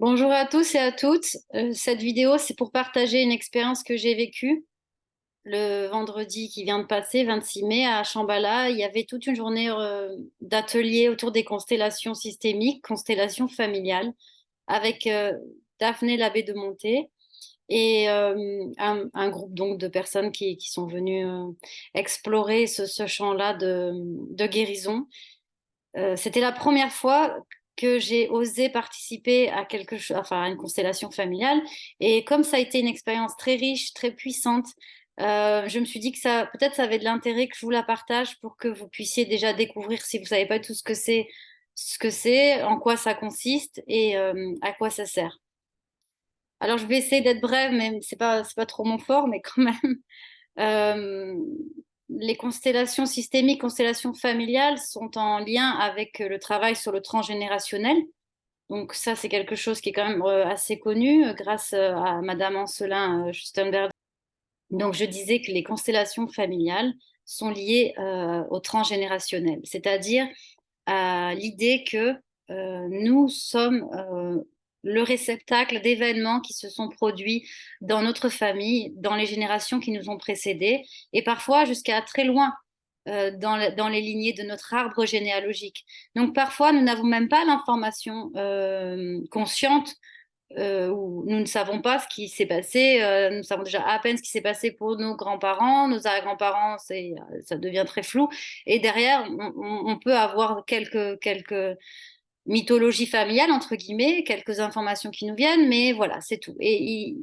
Bonjour à tous et à toutes. Cette vidéo, c'est pour partager une expérience que j'ai vécue le vendredi qui vient de passer, 26 mai, à Shambhala. Il y avait toute une journée d'atelier autour des constellations systémiques, constellations familiales, avec Daphné Labbé de Monté et un groupe donc de personnes qui sont venues explorer ce champ-là de guérison. C'était la première fois que j'ai osé participer à quelque chose, enfin à une constellation familiale. Et comme ça a été une expérience très riche, très puissante, je me suis dit que ça, peut-être ça avait de l'intérêt que je vous la partage pour que vous puissiez déjà découvrir, si vous savez pas tout ce que c'est, en quoi ça consiste et à quoi ça sert. Alors je vais essayer d'être brève, mais c'est pas trop mon fort, mais quand même. Euh, les constellations systémiques, constellations familiales sont en lien avec le travail sur le transgénérationnel. Donc ça, c'est quelque chose qui est quand même assez connu grâce à Madame Ancelin Justenberg. Donc je disais que les constellations familiales sont liées au transgénérationnel, c'est-à-dire à l'idée que nous sommes le réceptacle d'événements qui se sont produits dans notre famille, dans les générations qui nous ont précédés, et parfois jusqu'à très loin dans les lignées de notre arbre généalogique. Donc parfois, nous n'avons même pas l'information consciente où nous ne savons pas ce qui s'est passé. Nous savons déjà à peine ce qui s'est passé pour nos grands-parents, nos arrière-grands-parents, ça devient très flou. Et derrière, on peut avoir quelques mythologies familiales, entre guillemets, quelques informations qui nous viennent, mais voilà, c'est tout. Et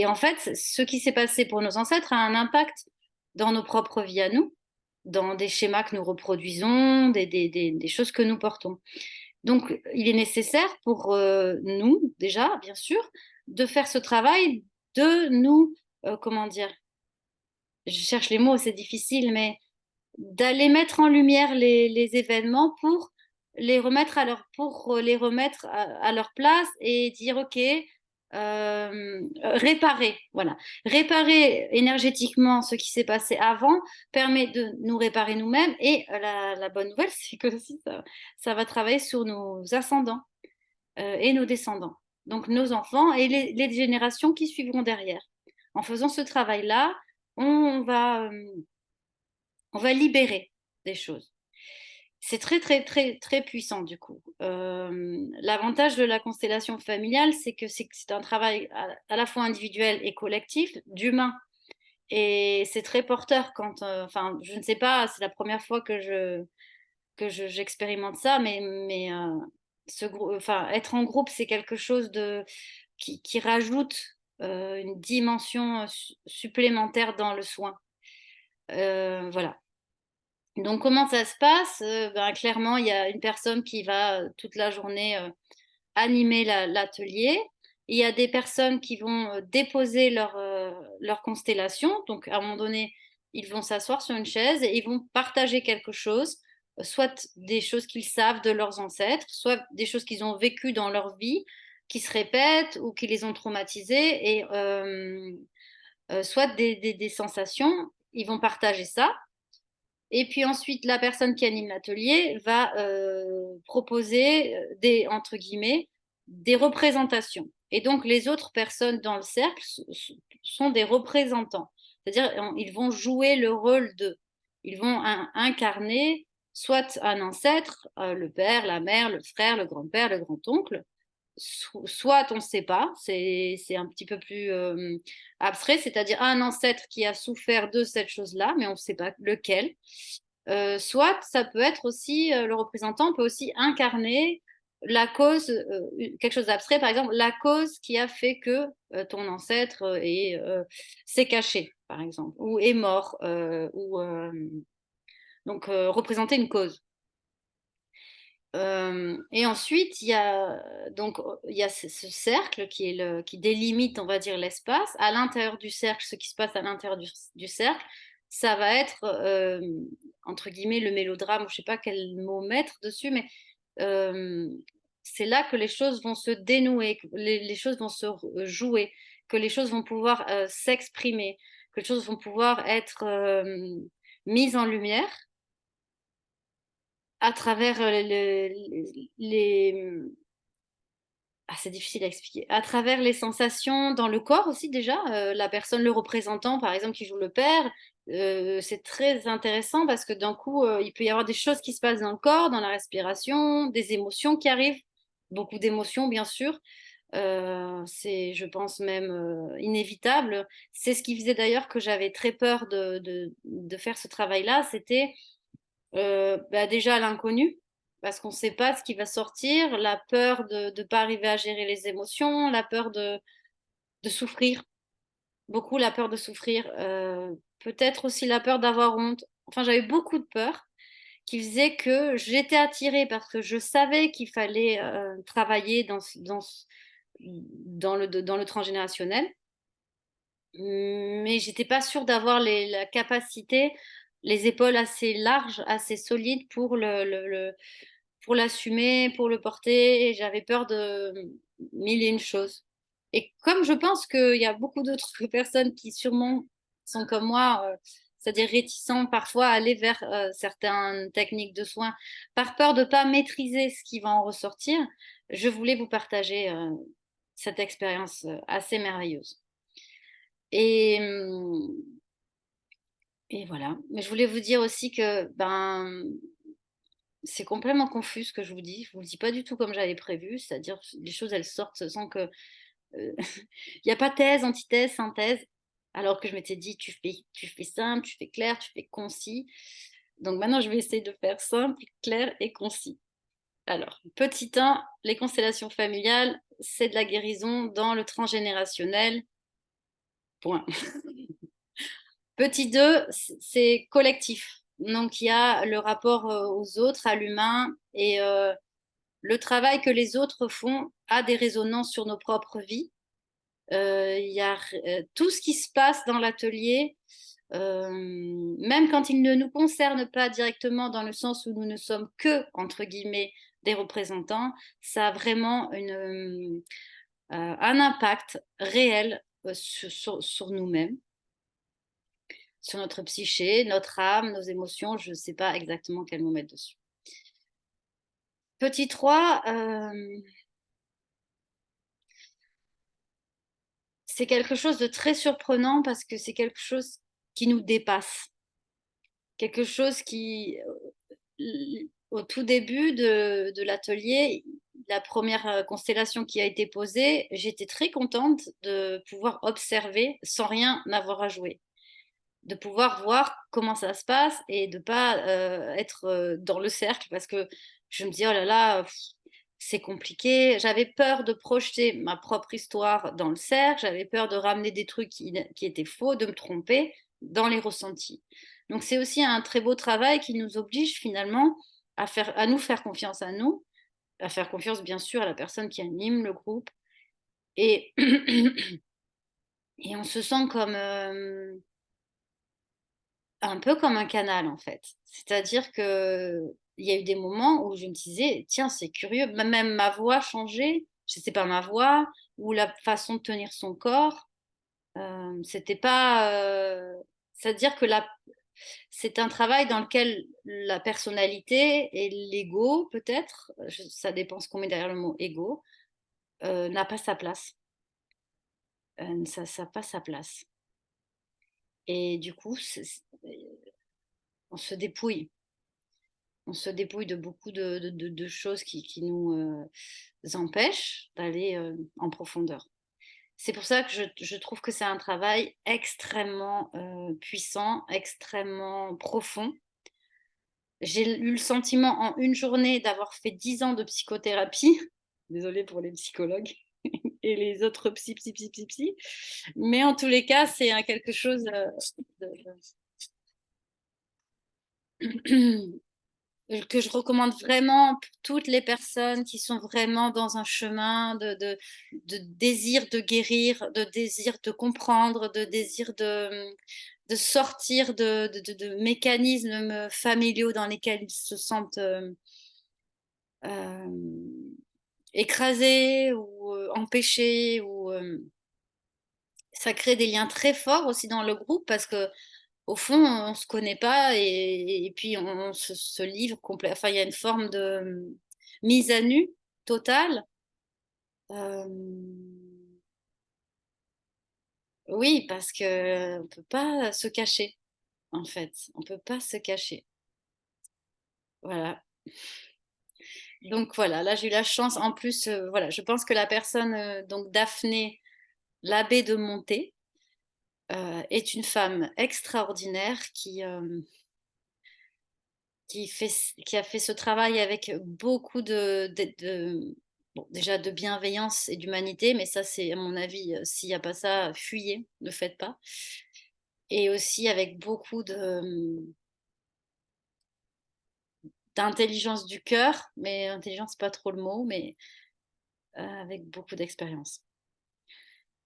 en fait, ce qui s'est passé pour nos ancêtres a un impact dans nos propres vies à nous, dans des schémas que nous reproduisons, des choses que nous portons. Donc, il est nécessaire pour nous, déjà, bien sûr, de faire ce travail de nous, comment dire, je cherche les mots, c'est difficile, mais d'aller mettre en lumière les événements pour pour les remettre à leur place et dire, OK, réparer, voilà. Réparer énergétiquement ce qui s'est passé avant permet de nous réparer nous-mêmes et la bonne nouvelle, c'est que aussi ça va travailler sur nos ascendants et nos descendants, donc nos enfants et les générations qui suivront derrière. En faisant ce travail-là, on va, euh, on va libérer des choses. C'est très puissant du coup. L'avantage de la constellation familiale, c'est que c'est un travail à la fois individuel et collectif, d'humain. Et c'est très porteur quand, enfin, je ne sais pas, c'est la première fois j'expérimente ça, mais enfin, être en groupe, c'est quelque chose qui rajoute une dimension supplémentaire dans le soin. Voilà. Donc, comment ça se passe? Ben, clairement, il y a une personne qui va toute la journée animer l'atelier. Il y a des personnes qui vont déposer leur constellation. Donc, à un moment donné, ils vont s'asseoir sur une chaise et ils vont partager quelque chose, soit des choses qu'ils savent de leurs ancêtres, soit des choses qu'ils ont vécues dans leur vie, qui se répètent ou qui les ont traumatisées, et soit des sensations. Ils vont partager ça. Et puis ensuite, la personne qui anime l'atelier va proposer entre guillemets, des représentations. Et donc, les autres personnes dans le cercle sont des représentants. C'est-à-dire, ils vont jouer le rôle de. Ils vont incarner soit un ancêtre, le père, la mère, le frère, le grand-père, le grand-oncle, soit on ne sait pas, c'est un petit peu plus abstrait, c'est-à-dire un ancêtre qui a souffert de cette chose-là, mais on ne sait pas lequel. Soit ça peut être aussi, le représentant peut aussi incarner la cause, quelque chose d'abstrait, par exemple, la cause qui a fait que ton ancêtre s'est caché, par exemple, ou est mort, donc représenter une cause. Et ensuite, il y a ce cercle qui délimite, on va dire, l'espace. À l'intérieur du cercle, ce qui se passe à l'intérieur du cercle, ça va être, entre guillemets, le mélodrame, je ne sais pas quel mot mettre dessus, mais euh, c'est là que les choses vont se dénouer, que les choses vont se jouer, que les choses vont pouvoir s'exprimer, que les choses vont pouvoir être mises en lumière à travers les... c'est difficile à expliquer. À travers les sensations dans le corps aussi déjà, la personne, le représentant par exemple qui joue le père, c'est très intéressant parce que d'un coup, il peut y avoir des choses qui se passent dans le corps, dans la respiration, des émotions qui arrivent, beaucoup d'émotions bien sûr. C'est je pense même, inévitable. C'est ce qui faisait d'ailleurs que j'avais très peur de faire ce travail-là, c'était, bah, déjà l'inconnu, parce qu'on ne sait pas ce qui va sortir, la peur de ne pas arriver à gérer les émotions, la peur de souffrir, beaucoup la peur de souffrir, peut-être aussi la peur d'avoir honte. Enfin, j'avais beaucoup de peur qui faisait que j'étais attirée parce que je savais qu'il fallait, travailler dans le transgénérationnel, mais j'étais pas sûre d'avoir la capacité, les épaules assez larges, assez solides pour pour l'assumer, pour le porter. Et j'avais peur de mille et une choses. Et comme je pense qu'il y a beaucoup d'autres personnes qui sûrement sont comme moi, c'est-à-dire réticents parfois à aller vers certaines techniques de soins, par peur de ne pas maîtriser ce qui va en ressortir, je voulais vous partager cette expérience assez merveilleuse. Et, et voilà. Mais je voulais vous dire aussi que ben, c'est complètement confus ce que je vous dis. Je vous le dis pas du tout comme j'avais prévu, c'est-à-dire les choses elles sortent sans que il y a pas thèse, antithèse, synthèse. Alors que je m'étais dit tu fais simple, tu fais clair, tu fais concis. Donc maintenant je vais essayer de faire simple, clair et concis. Alors, petit 1, les constellations familiales, c'est de la guérison dans le transgénérationnel. Point. Petit 2, c'est collectif. Donc il y a le rapport aux autres, à l'humain et le travail que les autres font a des résonances sur nos propres vies. Il y a tout ce qui se passe dans l'atelier, même quand il ne nous concerne pas directement dans le sens où nous ne sommes que, entre guillemets, des représentants, ça a vraiment un impact réel sur nous-mêmes, sur notre psyché, notre âme, nos émotions. Je ne sais pas exactement quel mot mettre dessus. Petit 3, c'est quelque chose de très surprenant parce que c'est quelque chose qui nous dépasse. Quelque chose qui, au tout début de l'atelier, la première constellation qui a été posée, j'étais très contente de pouvoir observer sans rien avoir à jouer, de pouvoir voir comment ça se passe et de pas être dans le cercle parce que je me dis oh là là, c'est compliqué. J'avais peur de projeter ma propre histoire dans le cercle, j'avais peur de ramener des trucs qui étaient faux, de me tromper dans les ressentis. Donc c'est aussi un très beau travail qui nous oblige finalement à nous faire confiance à nous, à faire confiance bien sûr à la personne qui anime le groupe et, et on se sent comme un peu comme un canal en fait. C'est-à-dire que il y a eu des moments où je me disais: «Tiens, c'est curieux», même ma voix changeait, je sais pas, ma voix ou la façon de tenir son corps, c'était pas, c'est-à-dire que la c'est un travail dans lequel la personnalité et l'ego peut-être, ça dépend ce qu'on met derrière le mot ego, n'a pas sa place. Ça a pas sa place et du coup, on se dépouille. On se dépouille de beaucoup de choses qui nous empêchent d'aller en profondeur. C'est pour ça que je trouve que c'est un travail extrêmement puissant, extrêmement profond. J'ai eu le sentiment en une journée d'avoir fait 10 ans de psychothérapie. Désolée pour les psychologues et les autres psy. Mais en tous les cas, c'est quelque chose que je recommande vraiment pour toutes les personnes qui sont vraiment dans un chemin de désir de guérir, de désir de comprendre, de désir de sortir de mécanismes familiaux dans lesquels ils se sentent écrasés ou empêchés. Ça crée des liens très forts aussi dans le groupe parce que au fond, on ne se connaît pas et puis on se livre complet. Enfin, il y a une forme de mise à nu totale Hem, oui, parce qu'on peut pas se cacher, en fait. On peut pas se cacher. Voilà. Donc voilà, là, j'ai eu la chance en plus, voilà, je pense que la personne, donc Daphné, l'abbé de Monté, est une femme extraordinaire qui a fait ce travail avec beaucoup de bon, déjà de bienveillance et d'humanité, mais ça, c'est à mon avis, s'il y a pas ça, fuyez, ne faites pas. Et aussi avec beaucoup d'intelligence du cœur, mais intelligence, c'est pas trop le mot, mais avec beaucoup d'expérience.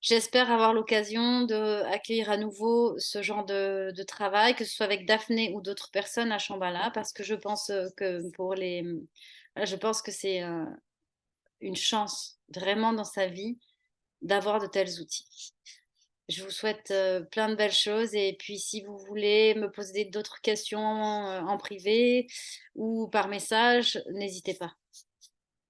J'espère avoir l'occasion d'accueillir à nouveau ce genre de travail, que ce soit avec Daphné ou d'autres personnes à Shambhala, parce que je pense, que pour voilà, je pense que c'est, une chance vraiment dans sa vie d'avoir de tels outils. Je vous souhaite, plein de belles choses et puis si vous voulez me poser d'autres questions, en privé ou par message, n'hésitez pas.